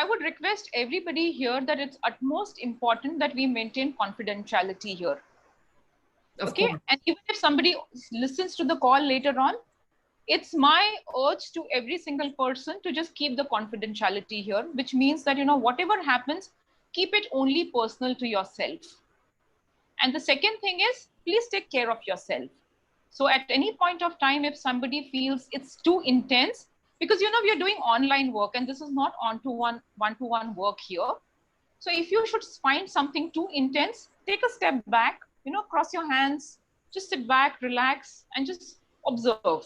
I would request everybody here that it's utmost important that we maintain confidentiality here. Of course. And even if somebody listens to the call later on, it's my urge to every single person to just keep the confidentiality here, which means that, whatever happens, keep it only personal to yourself. And the second thing is, please take care of yourself. So at any point of time, if somebody feels it's too intense, because, we are doing online work and this is not one-to-one work here. So if you should find something too intense, take a step back, cross your hands, just sit back, relax, and just observe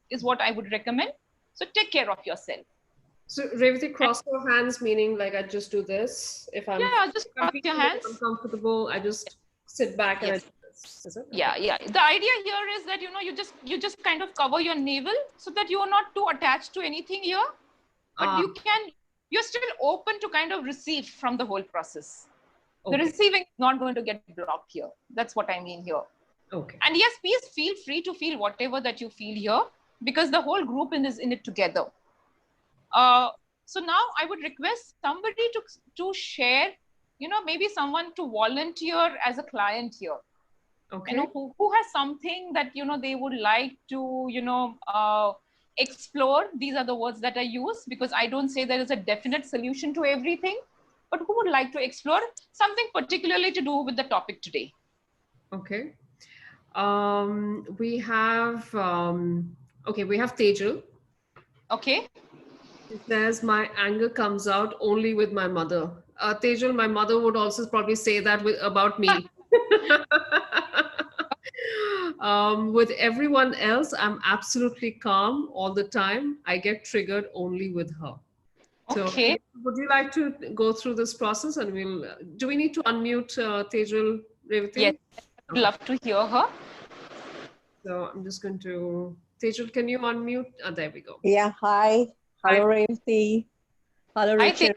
is what I would recommend. So take care of yourself. So Revati, cross your hands, meaning like I just do this. If I'm just cross your hands. Uncomfortable, I just sit back and I do this. Is it? Okay. Yeah. The idea here is that, you just kind of cover your navel so that you are not too attached to anything here, but you're still open to kind of receive from the whole process. Okay. The receiving is not going to get blocked here. That's what I mean here. Okay. And yes, please feel free to feel whatever that you feel here, because the whole group is in it together. So now I would request somebody to share, maybe someone to volunteer as a client here. Okay. Who has something that, they would like to, explore. These are the words that I use, because I don't say there is a definite solution to everything, but who would like to explore something particularly to do with the topic today? Okay. We have, we have Tejal. Okay. It says, my anger comes out only with my mother. Tejal, my mother would also probably say that about me. With everyone else, I'm absolutely calm all the time. I get triggered only with her. Okay. So would you like to go through this process, and do we need to unmute Tejal, Revati? Yes, I would love to hear her. So I'm just going to, Tejal, can you unmute? There we go. Yeah, hi. Hello, Revati. Hello, Richard.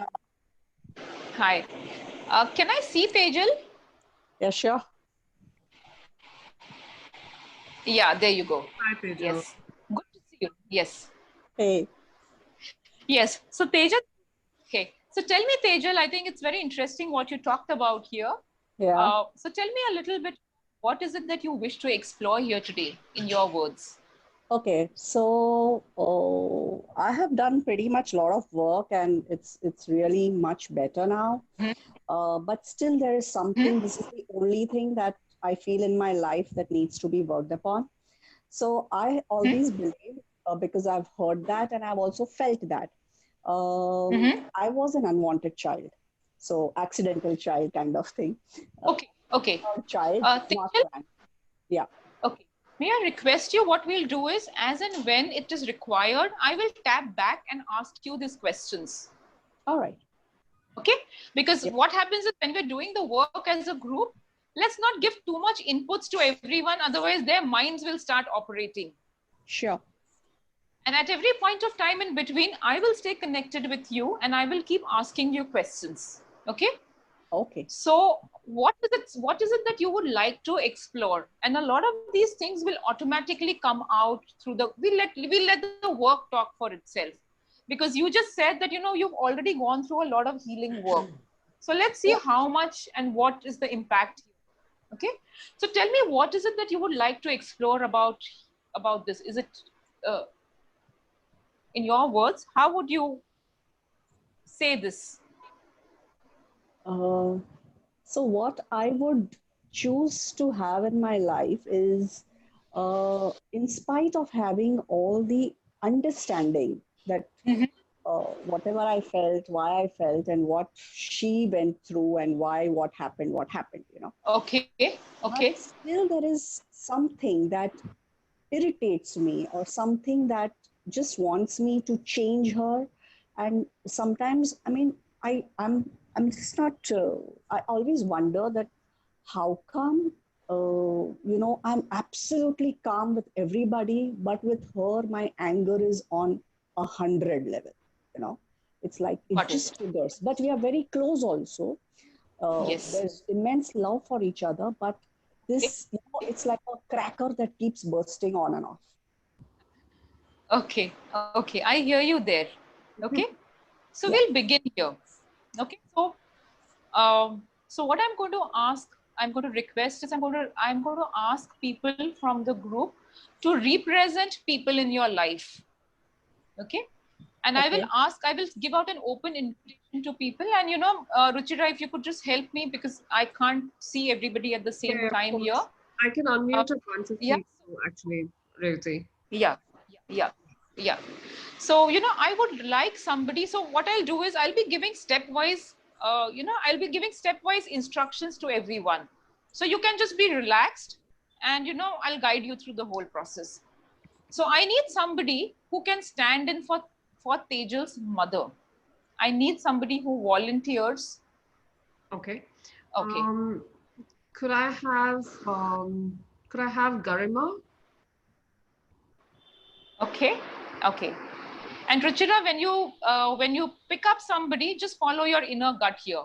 Hi. Can I see Tejal? Yeah, sure. Yeah, there you go. Hi, Tejal. Yes. Good to see you. Yes. Hey. Yes. So Tejal, okay. So tell me, Tejal, I think it's very interesting what you talked about here. Yeah. So tell me a little bit, what is it that you wish to explore here today in your words? Okay, so I have done pretty much a lot of work, and it's really much better now. But still, there is something. This is the only thing that I feel in my life that needs to be worked upon. So I always believe, because I've heard that and I've also felt that. I was an unwanted child, so accidental child kind of thing. Okay. Child, not planned. Yeah. Okay. May I request you, what we'll do is, as and when it is required, I will tap back and ask you these questions. All right. Okay? Because what happens is, when we're doing the work as a group, let's not give too much inputs to everyone, otherwise their minds will start operating. Sure. And at every point of time in between, I will stay connected with you and I will keep asking you questions. Okay? Okay. So what is it that you would like to explore? And a lot of these things will automatically come out through we'll let the work talk for itself. Because you just said that, you've already gone through a lot of healing work. So let's see how much and what is the impact. Okay. So tell me, what is it that you would like to explore about this? Is it, in your words, how would you say this? So what I would choose to have in my life is, in spite of having all the understanding that whatever I felt, why I felt, and what she went through, and why, what happened, Okay. But still there is something that irritates me, or something that just wants me to change her. And sometimes, I mean, I'm just not, I always wonder that how come, I'm absolutely calm with everybody, but with her, my anger is on 100 level, it's like, it just triggers. But we are very close also. Yes. There's immense love for each other, but this, it's like a cracker that keeps bursting on and off. Okay. I hear you there. Okay. So we'll begin here. Okay, so what I'm going to ask, I'm going to request is I'm going to ask people from the group to represent people in your life. Okay, and Okay. I will give out an open invitation to people. And Ruchira, if you could just help me, because I can't see everybody at the same Yeah, of time here. course. I can Uh, unmute a bunch of yeah, people actually, Revati. yeah, yeah, yeah. So, I would like somebody. So what I'll do is I'll be giving stepwise, I'll be giving stepwise instructions to everyone. So you can just be relaxed, and, I'll guide you through the whole process. So I need somebody who can stand in for Tejal's mother. I need somebody who volunteers. Okay. Okay. Um, could I have Garima? Okay. Okay. And Ruchira, when you pick up somebody, just follow your inner gut here.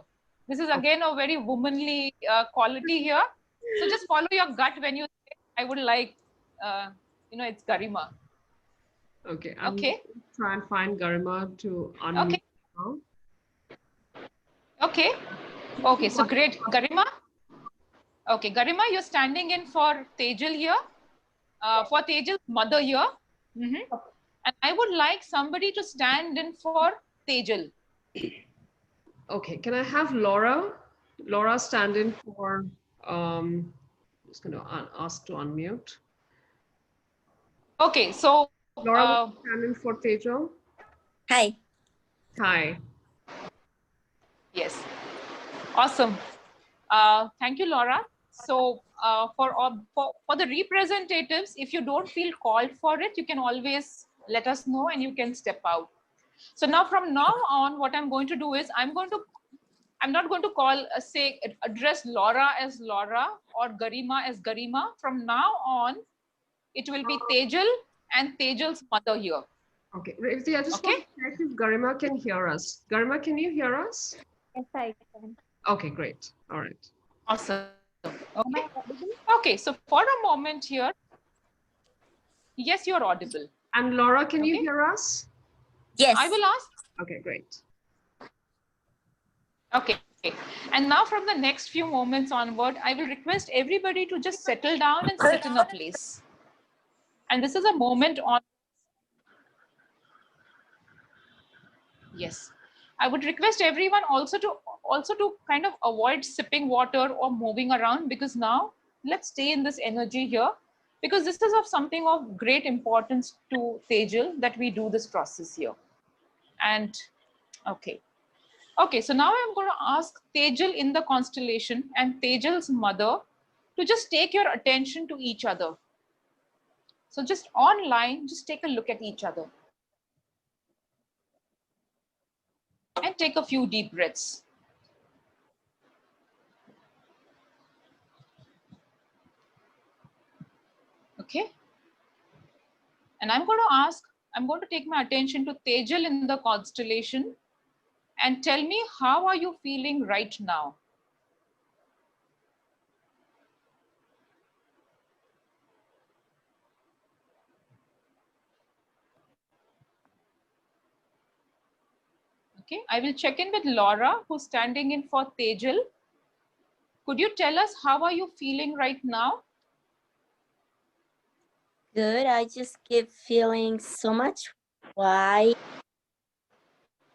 This is again a very womanly quality here. So just follow your gut when you say, I would like, it's Garima. Okay, I'm Okay. trying to find Garima to unmute Okay. now. Okay. Okay. So great. Garima. Okay. Garima, you're standing in for Tejal here, for Tejal's mother here. And I would like somebody to stand in for Tejal. Okay, can I have Laura? Laura stand in for, just going to ask to unmute. Okay, so Laura, will you stand in for Tejo? Hi. Hi. yes, awesome. Thank you, Laura. So for the representatives, if you don't feel called for it, you can always let us know and you can step out. So now from now on, what I'm going to do is I'm not going to address Laura as Laura or Garima as Garima. From now on, it will be Tejal and Tejal's mother here. Okay, Revati, I just Okay. want to check if Garima can hear us. Garima, can you hear us? Yes, I can. Okay, great. All right. Awesome. Am Okay. I audible? Okay. So for a moment here, yes, you're audible. And Laura, can you Okay. hear us? Yes. I will ask. Okay, great. Okay. And now from the next few moments onward, I will request everybody to just settle down and sit in a place. And this is a moment on. Yes. I would request everyone also to kind of avoid sipping water or moving around, because now let's stay in this energy here, because this is of something of great importance to Tejal that we do this process here. And okay. Okay, so now I'm going to ask Tejal in the constellation and Tejal's mother to just take your attention to each other. So just online, just take a look at each other and take a few deep breaths. Okay. And I'm going to take my attention to Tejal in the constellation and tell me, how are you feeling right now? Okay, I will check in with Laura, who's standing in for Tejal. Could you tell us, how are you feeling right now? Good. I just keep feeling so much why,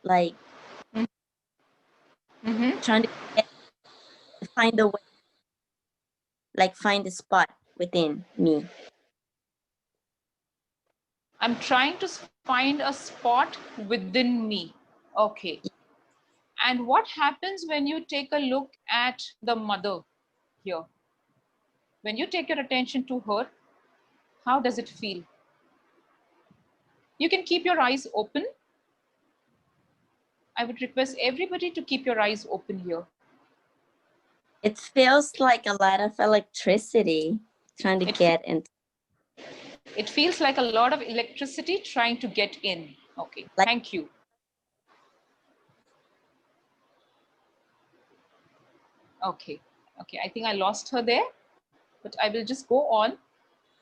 like trying to find a way, like find a spot within me. I'm trying to find a spot within me. Okay. And what happens when you take a look at the mother here? When you take your attention to her, how does it feel? You can keep your eyes open. I would request everybody to keep your eyes open here. It feels like a lot of electricity trying to get in. It feels like a lot of electricity trying to get in. Okay, Like, thank you. Okay, I think I lost her there, but I will just go on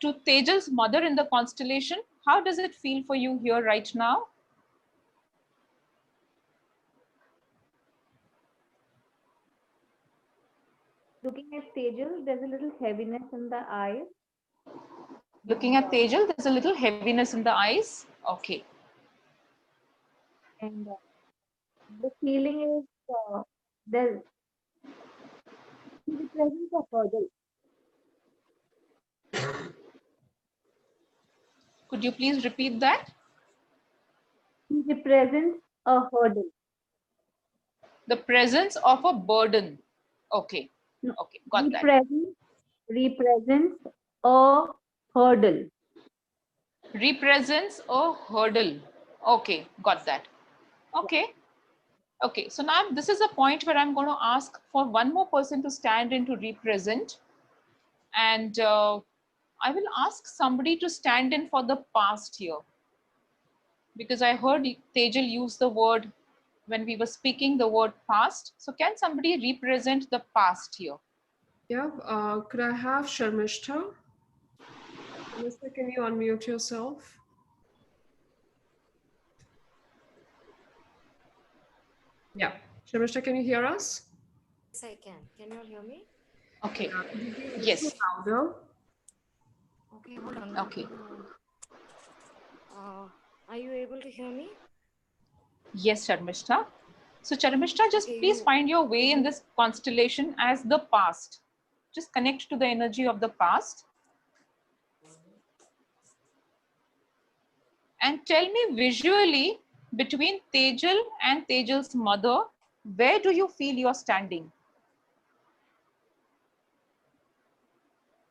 to Tejal's mother in the constellation. How does it feel for you here right now? Looking at Tejal, there's a little heaviness in the eyes. Looking at Tejal, there's a little heaviness in the eyes. Okay. And the feeling is there's the presence of hurdle. Could you please repeat that? He represents a hurdle. The presence of a burden. Okay. No, Okay. Got that. represents a hurdle. Represents a hurdle. Okay. Got that. Okay. Okay. So now this is a point where I'm going to ask for one more person to stand in to represent. And I will ask somebody to stand in for the past here. Because I heard Tejal use the word when we were speaking the word past. So can somebody represent the past here? Yeah, could I have Sharmishta? Sharmishta, can you unmute yourself? Yeah, Sharmishta, can you hear us? Yes, I can. Can you all hear me? Okay. Could you be a little Yes. louder? Okay, hold on. Okay. Are you able to hear me? Yes, Sharmishta. So Sharmishta, just Okay, please find your way in this constellation as the past. Just connect to the energy of the past. And tell me visually, between Tejal and Tejal's mother, where do you feel you're standing?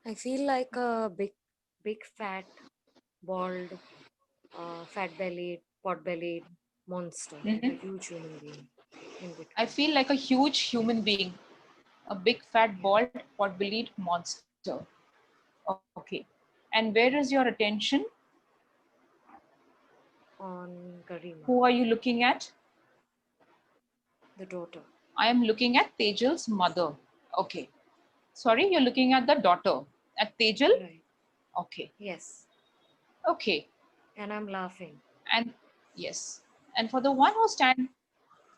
I feel like a big, fat, bald, fat-bellied, pot-bellied monster, like a huge human being in between. I feel like a huge human being, a big, fat, bald, pot-bellied monster. Okay. And where is your attention? On Garima, Who are you looking at? the daughter. I am looking at Tejal's mother. Okay. Sorry, you're looking at the daughter. At Tejal? Right. Okay. Yes. Okay. And I'm laughing. And yes. And for the one who stands,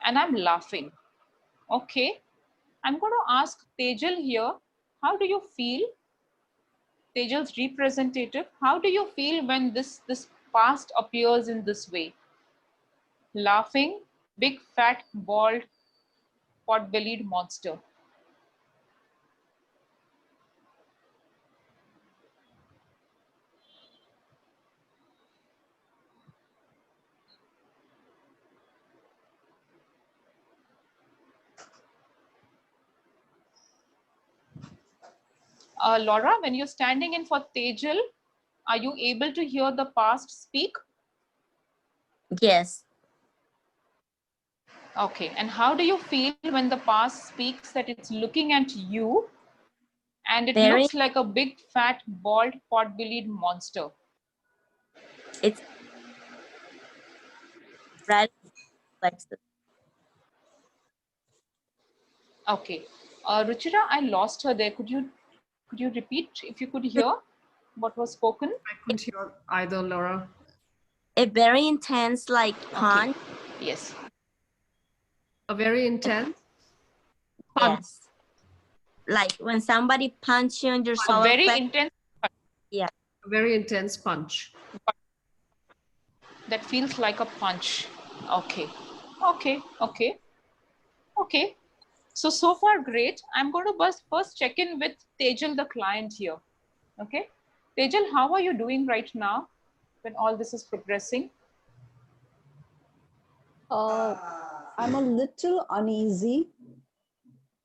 and I'm laughing. Okay. I'm going to ask Tejal here, how do you feel? Tejal's representative, how do you feel when this past appears in this way? Laughing, big, fat, bald, pot-bellied monster. Laura, when you're standing in for Tejal, are you able to hear the past speak? Yes. Okay. And how do you feel when the past speaks that it's looking at you and it Very. looks like a big, fat, bald, pot-bellied monster? It's red. Okay. Ruchira, I lost her there. Could you repeat if you could hear what was spoken? I couldn't hear either, Laura. A very intense, like punch. Okay. Yes. A very intense? Yes. Like when somebody punch you on your A solar very plexus. intense. Yeah. A very intense punch. That feels like a punch. Okay. Okay. Okay. Okay. So far great. I'm going to first check in with Tejal, the client here. Okay. Tejal, how are you doing right now when all this is progressing? I'm a little uneasy.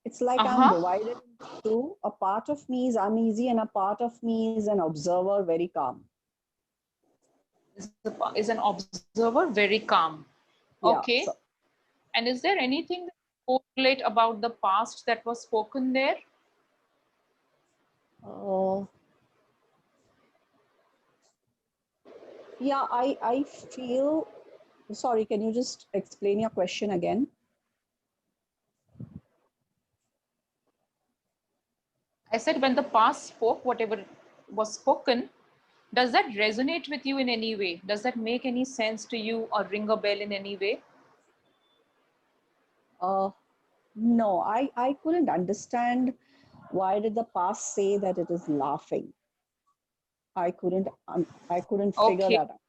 It's like I'm divided into two. A part of me is uneasy and a part of me is an observer, very calm. Is an observer very calm? Okay. Yeah, so, and is there anything that correlate about the past that was spoken there? yeah, I feel, sorry, can you just explain your question again? I said when the past spoke, whatever was spoken, does that resonate with you in any way? Does that make any sense to you or ring a bell in any way? No, I couldn't understand Why did the past say that it is laughing? I couldn't figure Okay. that out.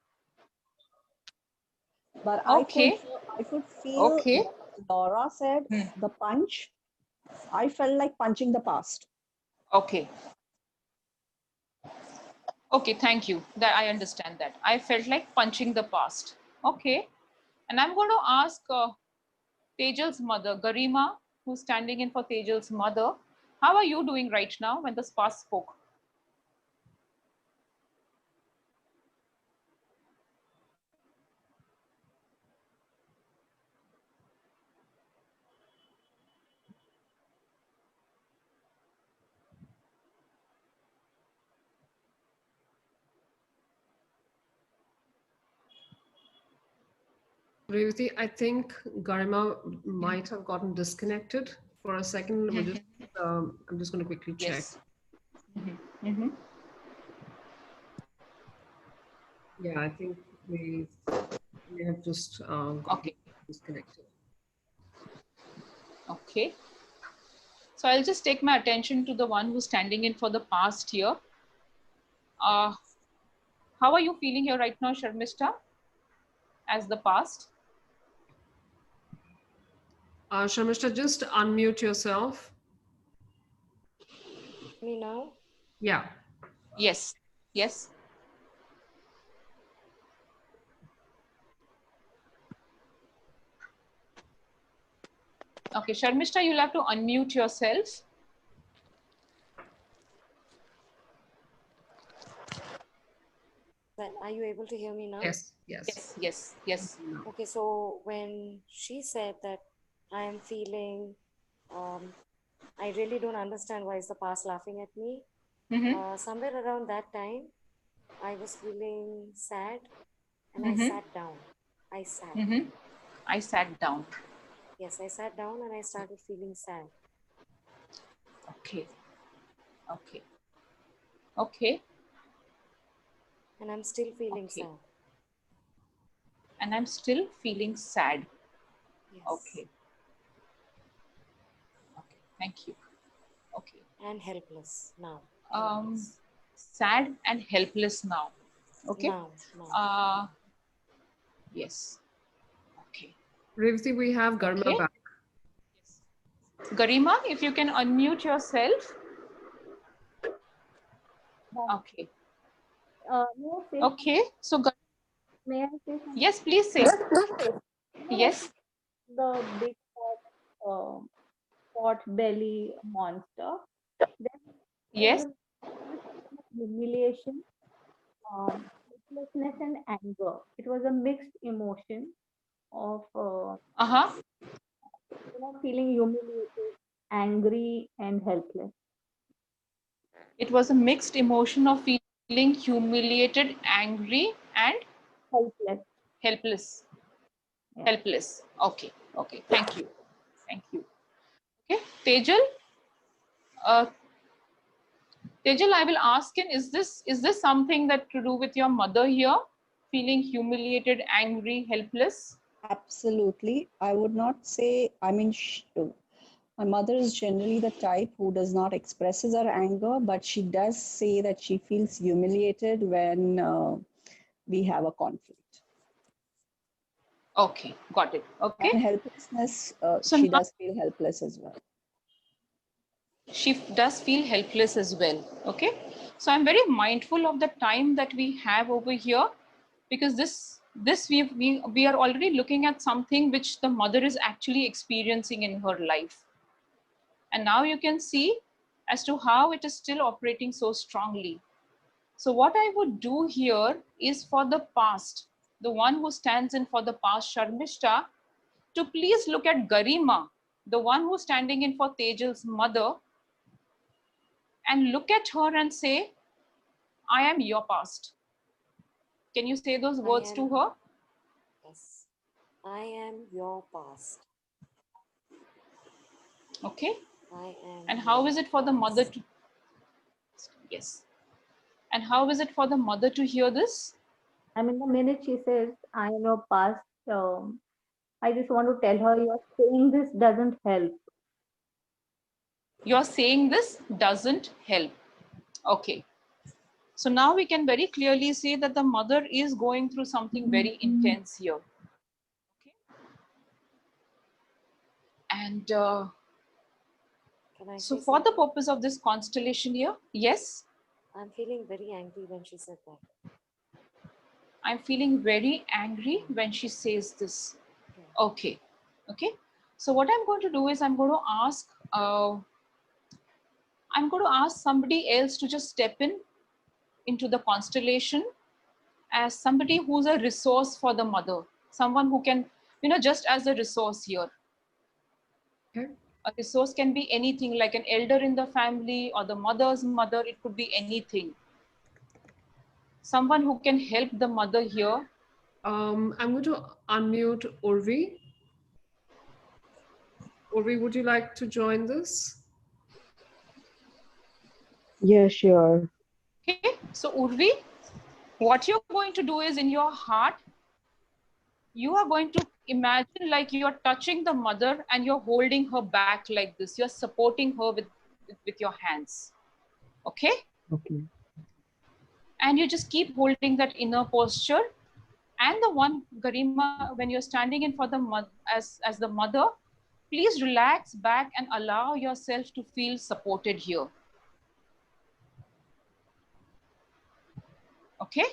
But Okay. I could feel Okay. what Laura said, the punch. I felt like punching the past. Okay. Okay, thank you. That I understand that. I felt like punching the past. Okay. And I'm going to ask Tejal's mother, Garima, who's standing in for Tejal's mother. How are you doing right now when the past spoke? Revati, I think Garima might have gotten disconnected for a second. I'm just going to quickly check. Yes. Mm-hmm. Yeah, I think we have just gotten disconnected. Okay. So I'll just take my attention to the one who's standing in for the past here. How are you feeling here right now, Sharmishta, as the past? Sharmishta, just unmute yourself. Me now? Yeah. Yes. Yes. Okay, Sharmishta, you'll have to unmute yourself. Are you able to hear me now? Yes. Yes. Okay, so when she said that I am feeling, I really don't understand why is the past laughing at me. Somewhere around that time, I was feeling sad and I sat down. I sat down. Yes, I sat down and I started feeling sad. Okay. And I'm still feeling sad. And I'm still feeling sad. Yes. Okay. Thank you. Okay. And helpless now. Sad and helpless now. Okay. Now. Yes. Okay. Revati, we have Garima back. Yes. Garima, if you can unmute yourself. Okay. Okay. So, may I say something? Yes, please say. Yes. The big pot belly monster. Yes. Humiliation, helplessness, and anger. It was a mixed emotion of feeling humiliated, angry, and helpless. It was a mixed emotion of feeling humiliated, angry, and helpless. Yeah. Helpless. Okay. Thank you. Okay, Tejal. Tejal, I will ask him, is this something that to do with your mother here? Feeling humiliated, angry, helpless? Absolutely. I would not say, my mother is generally the type who does not expresses her anger, but she does say that she feels humiliated when we have a conflict. Okay, got it. Okay. And helplessness, So she does feel helpless as well. She does feel helpless as well. Okay. So I'm very mindful of the time that we have over here, because this we are already looking at something which the mother is actually experiencing in her life. And now you can see as to how it is still operating so strongly. So what I would do here is for the past, the one who stands in for the past, Sharmishta, to please look at Garima, the one who's standing in for Tejal's mother, and look at her and say, I am your past. Can you say those words to her? Yes. I am your past. Okay. I am. And how is it for the mother to... Yes. And how is it for the mother to hear this? I mean, the minute she says, I am your past, I just want to tell her, you're saying this doesn't help. You're saying this doesn't help. Okay. So now we can very clearly see that the mother is going through something very intense here. Okay. And Can I so say for the something? purpose of this constellation here, yes, I'm feeling very angry when she said that. I'm feeling very angry when she says this. Yeah. Okay. Okay. So what I'm going to do is I'm going to ask somebody else to just step in into the constellation as somebody who's a resource for the mother, someone who can, just as a resource here. Okay. A resource can be anything, like an elder in the family or the mother's mother. It could be anything. Someone who can help the mother here. I'm going to unmute Urvi. Urvi, would you like to join this? Yeah, sure. Okay. So Urvi, what you're going to do is in your heart, you are going to imagine like you're touching the mother and you're holding her back like this. You're supporting her with your hands. Okay. Okay. And you just keep holding that inner posture. And the one, Garima, when you're standing in for the as the mother, please relax back and allow yourself to feel supported here. Okay.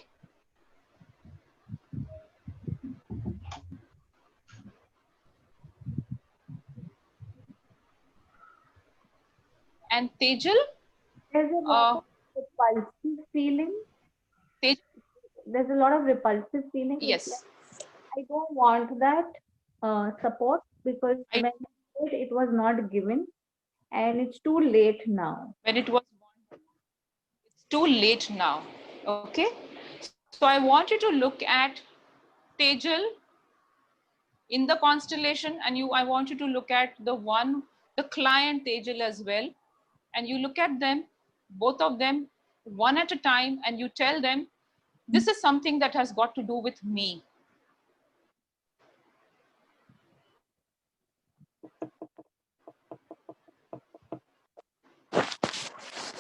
And Tejal, There's a lot of repulsive feeling. Tejal, There's a lot of repulsive feeling. It's yes. like, I don't want that support because when it was not given and it's too late now. When it was, it's too late now. Okay. So I want you to look at Tejal in the constellation, and I want you to look at the client Tejal as well. And you look at them, both of them, one at a time, and you tell them, this is something that has got to do with me.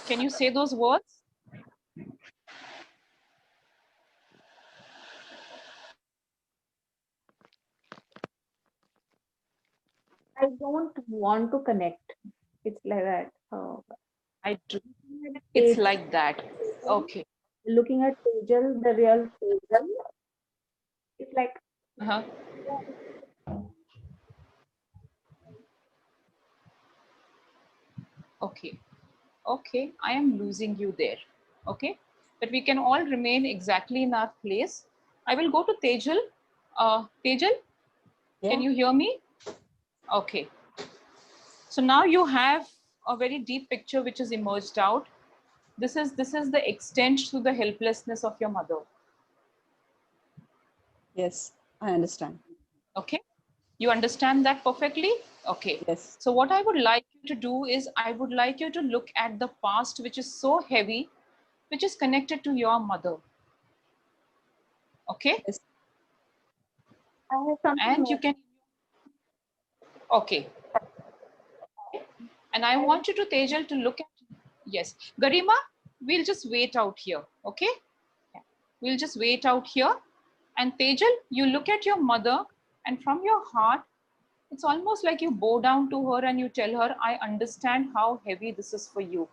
Can you say those words? I don't want to connect. It's like that. I do. Looking at It's Tejal, like that. Okay. looking at Tejal, the real Tejal, it's like, Uh-huh. Okay. Okay. I am losing you there. Okay. But we can all remain exactly in our place. I will go to Tejal. Tejal, Yeah. can you hear me? Okay. So now you have a very deep picture which is emerged out. This is the extent to the helplessness of your mother. Yes, I understand. Okay. You understand that perfectly? Okay. Yes. So what I would like you to do is I would like you to look at the past, which is so heavy, which is connected to your mother. Okay. Yes. I have something And you more. can, okay. And I want you to, Tejal, to look at, yes. Garima, we'll just wait out here. Okay. We'll just wait out here. And Tejal, you look at your mother, and from your heart, it's almost like you bow down to her and you tell her, I understand how heavy this is for you.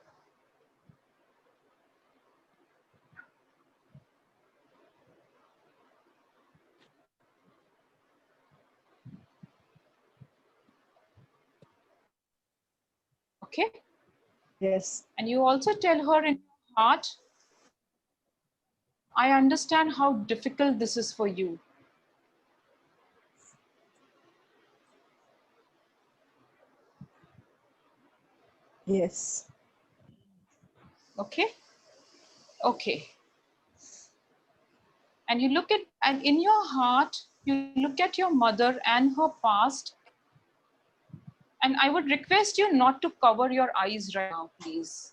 Okay. Yes. And you also tell her in your heart, I understand how difficult this is for you. Yes. Okay. Okay. And you look at, and in your heart, you look at your mother and her past. And I would request you not to cover your eyes right now, please.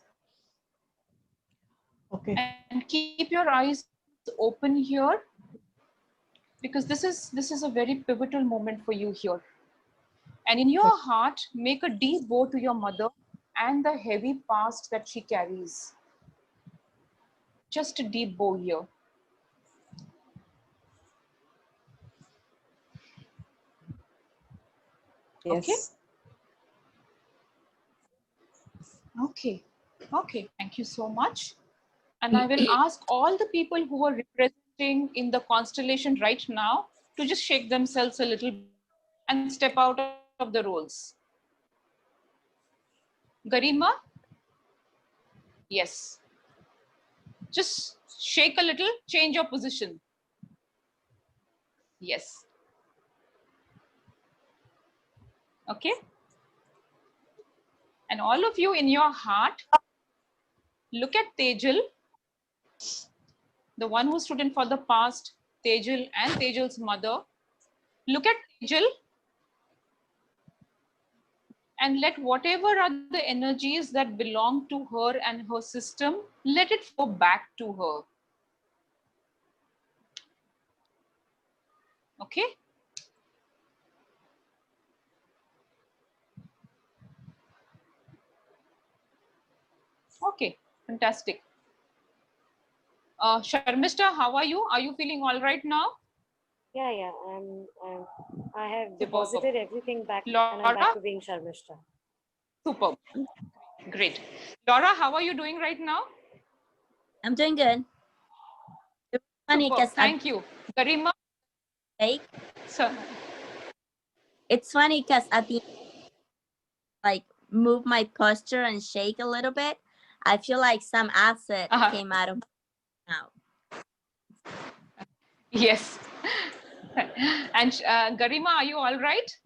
Okay. And keep your eyes open here, because this is a very pivotal moment for you here. And in your heart, make a deep bow to your mother and the heavy past that she carries. Just a deep bow here. Yes. Okay. Okay. Thank you so much. And I will ask all the people who are representing in the constellation right now to just shake themselves a little and step out of the roles. Garima? Yes. Just shake a little, change your position. Yes. Okay. And all of you in your heart, look at Tejal, the one who stood in for the past, Tejal and Tejal's mother. Look at Tejal and let whatever are the energies that belong to her and her system, let it flow back to her. Okay? Okay, fantastic. Sharmishta, how are you? Are you feeling all right now? Yeah, I have Superb. deposited everything back and I'm Laura? back to being Sharmishta. Superb. Great. Laura, how are you doing right now? I'm doing good. It's funny Superb. because Thank you. Garima? Sir. it's funny because at the like move my posture and shake a little bit. I feel like some acid came out of my mouth. Yes. And Garima, are you all right?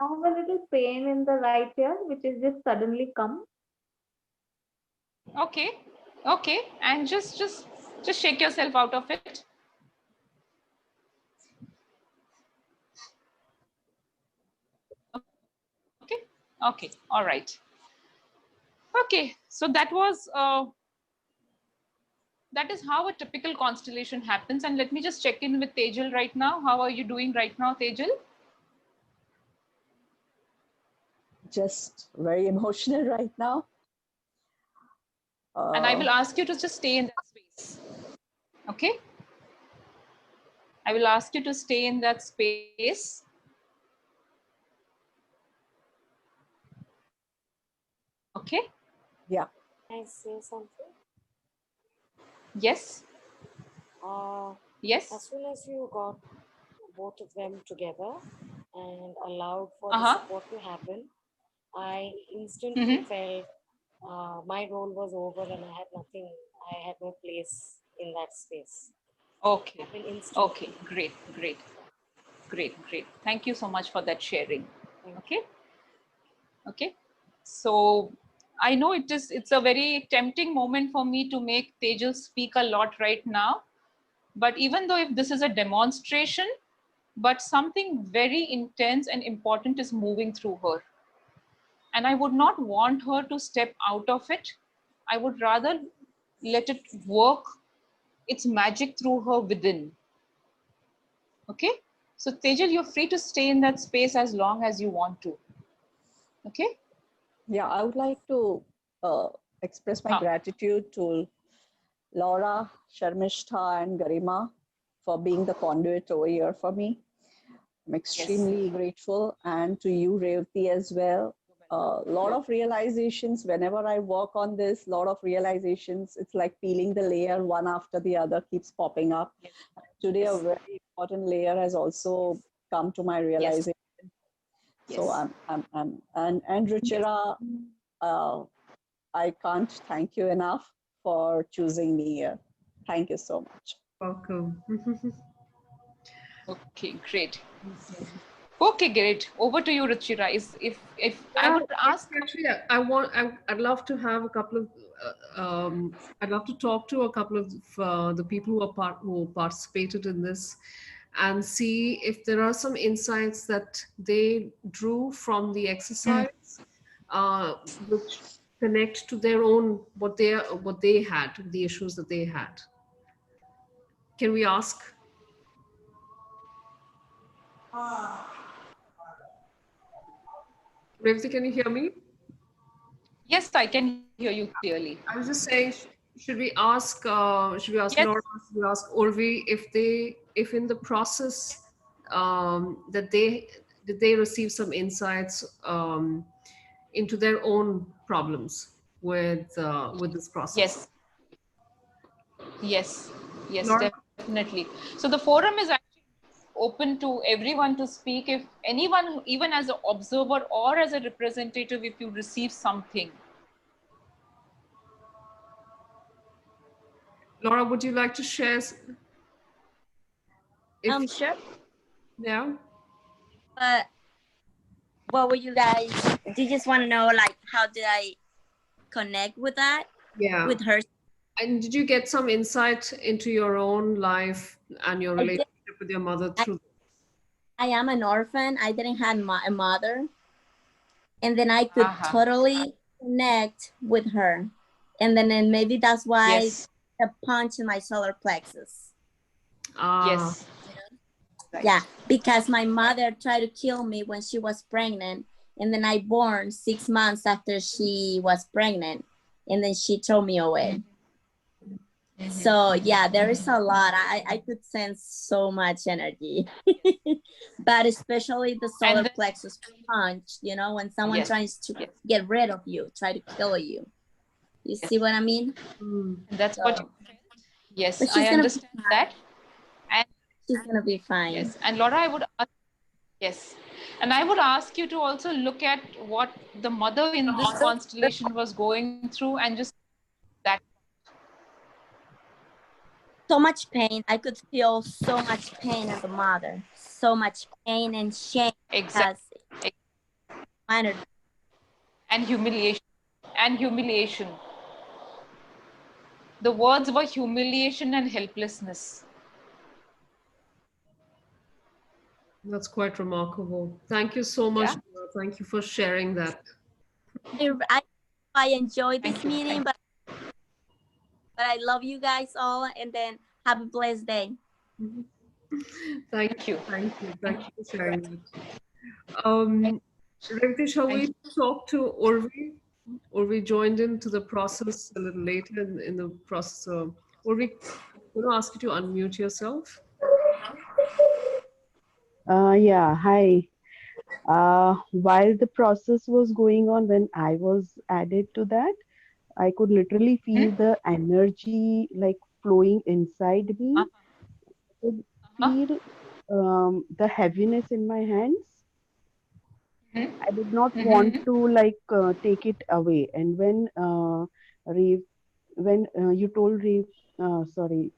I have a little pain in the right ear, which is just suddenly come. Okay. Okay. And just shake yourself out of it. Okay. Okay. All right. Okay. So that was that is how a typical constellation happens. And let me just check in with Tejal right now. How are you doing right now, Tejal? Just very emotional right now. And I will ask you to just stay in that space. Okay? I will ask you to stay in that space. Okay? Yeah. Can I say something? Yes. Yes. As Yes. soon as you got both of them together and allowed for the support to happen, I instantly felt my role was over and I had nothing, I had no place in that space. Okay. Okay. Great. Great. Great. Great. Thank you so much for that sharing. Okay. Okay. So I know it's a very tempting moment for me to make Tejal speak a lot right now. But even though if this is a demonstration, but something very intense and important is moving through her. And I would not want her to step out of it. I would rather let it work its magic through her within. Okay? So Tejal, you're free to stay in that space as long as you want to. Okay? Yeah, I would like to express my gratitude to Laura, Sharmishta, and Garima for being the conduit over here for me. I'm extremely grateful, and to you, Revati, as well. A lot of realizations whenever I work on this, lot of realizations. It's like peeling the layer one after the other keeps popping up. Today, a very important layer has also come to my realization. So and Ruchira, I can't thank you enough for choosing me here. Thank you so much. Welcome. Okay, great. Okay, great. Over to you, Ruchira. If I would ask, actually, I'd love to have a couple of. I'd love to talk to a couple of the people who participated in this, and see if there are some insights that they drew from the exercise, which connect to their own what they had, the issues that they had. Can we ask? Revati, can you hear me? Yes, I can hear you clearly. I was just saying, should we ask Yes. Laura, should we ask Urvi if in the process that they did they receive some insights into their own problems with this process? Yes. Yes. Yes, Laura, definitely. So the forum is actually open to everyone to speak. If anyone, even as an observer or as a representative, if you receive something. Laura, would you like to share if Sure. yeah? But what would you guys? Do you just want to know, like, how did I connect with that, Yeah. with her? And did you get some insight into your own life and your I did. relationship with your mother I, through? I am an orphan. I didn't have a mother, and then I could Uh-huh. totally connect with her, and then maybe that's why Yes. the punch in my solar plexus. Ah, Yes. Right. Yeah, because my mother tried to kill me when she was pregnant, and then I born 6 months after she was pregnant, and then she threw me away. So yeah, there is a lot. I could sense so much energy, but especially the solar And then, plexus punch. You know, when someone yes. tries to get rid of you, try to kill you. You Yes. see what I mean? mm. And that's what you So, felt. Yes, but I she's gonna be understand fine. that. And She's gonna be fine. yes, and Laura, I would ask, yes, and I would ask you to also look at what the mother in this constellation was going through and just that. So much pain. I could feel so much pain as a mother. So much pain and shame Exactly. because minor. And humiliation. And humiliation. The words were humiliation and helplessness. That's quite remarkable. Thank you so much, Yeah. Laura. Thank you for sharing that. I enjoyed this Thank you. meeting, Thank but I love you guys all, and then have a blessed day. Thank you. thank you. Thank you for sharing that. Thank Revati, shall thank we you. talk to Urvi? Urvi joined into the process a little later in the process. So, Urvi, I'm going to ask you to unmute yourself. Yeah, hi. While the process was going on, when I was added to that, I could literally feel Hmm? the energy like flowing inside me. Uh-huh. I could Uh-huh. feel the heaviness in my hands. I did not want Mm-hmm. to like take it away. And Rev, when you told Rev, sorry,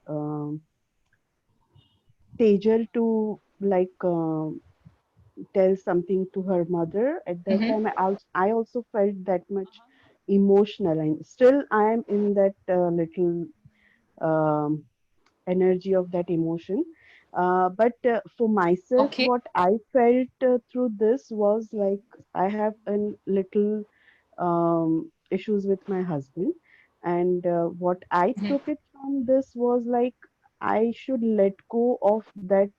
Tejal to like tell something to her mother at that Mm-hmm. time, I also felt that much emotional, and still I am in that little um, energy of that emotion. But for myself, Okay. what I felt through this was like I have a little issues with my husband, and what I Mm-hmm. took it from this was like I should let go of that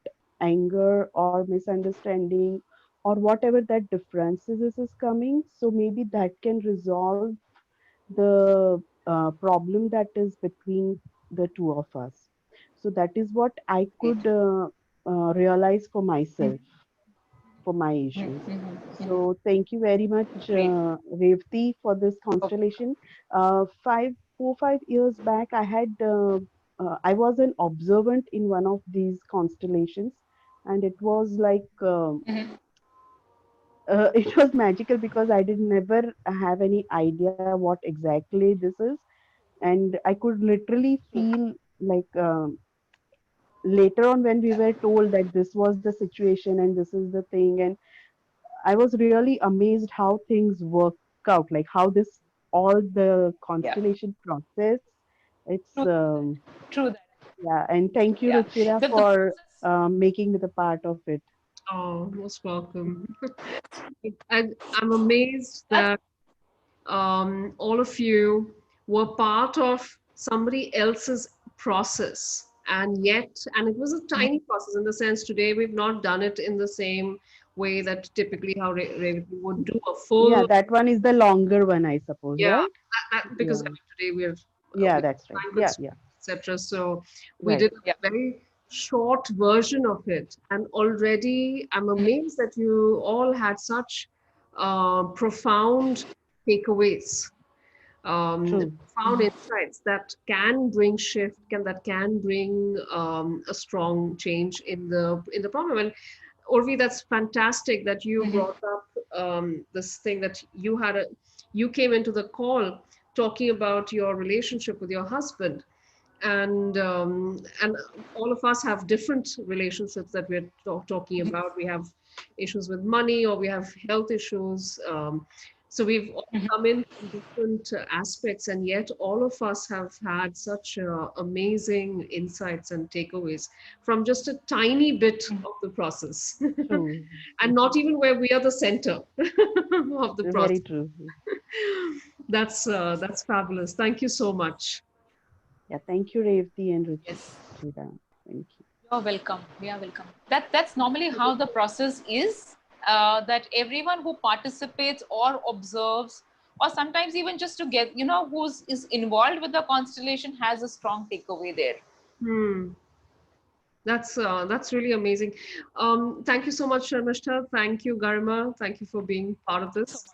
anger or misunderstanding or whatever that differences is coming, so maybe that can resolve the problem that is between the two of us. So that is what I Great. could realize for myself, for my issues. Mm-hmm. Mm-hmm. So thank you very much, Great. Revati, for this constellation. 5 years back, I was an observant in one of these constellations, and it was like Mm-hmm. it was magical because I did never have any idea what exactly this is, and I could literally feel like later on when we were told that this was the situation and this is the thing, and I was really amazed how things work out, like how this all the Yeah. constellation process. It's True. True that. yeah, and thank you, Yeah. Ruchira, The for process. making me the part of it. Oh, most welcome. I'm amazed That's that all of you were part of somebody else's process, and it was a tiny process in the sense today we've not done it in the same way that typically how Revati would do a Yeah, full. that one is the longer one, I suppose, Yeah, right? because Yeah. I mean, today we're Yeah, with that's right. time Yeah, constraints, yeah. etc. So we Right. did a very short version of it, and already I'm amazed that you all had such profound takeaways, True. profound insights that can bring shift, that can bring a strong change in the problem. And Urvi, that's fantastic that you brought up this thing that you came into the call talking about your relationship with your husband, and all of us have different relationships that we're talking about. We have issues with money, or we have health issues. So we've all come in from different aspects, and yet all of us have had such amazing insights and takeaways from just a tiny bit of the process, True. and not even where we are the center of the Very process. true. That's fabulous. Thank you so much. Yeah, thank you, Revati and Yes. Ruchita. Thank you. You're welcome. We are welcome. That's normally how the process is. That everyone who participates or observes, or sometimes even just to get, who's is involved with the constellation, has a strong takeaway there. Hmm. That's really amazing. Thank you so much, Sharmishta. Thank you, Garima. Thank you for being part of this.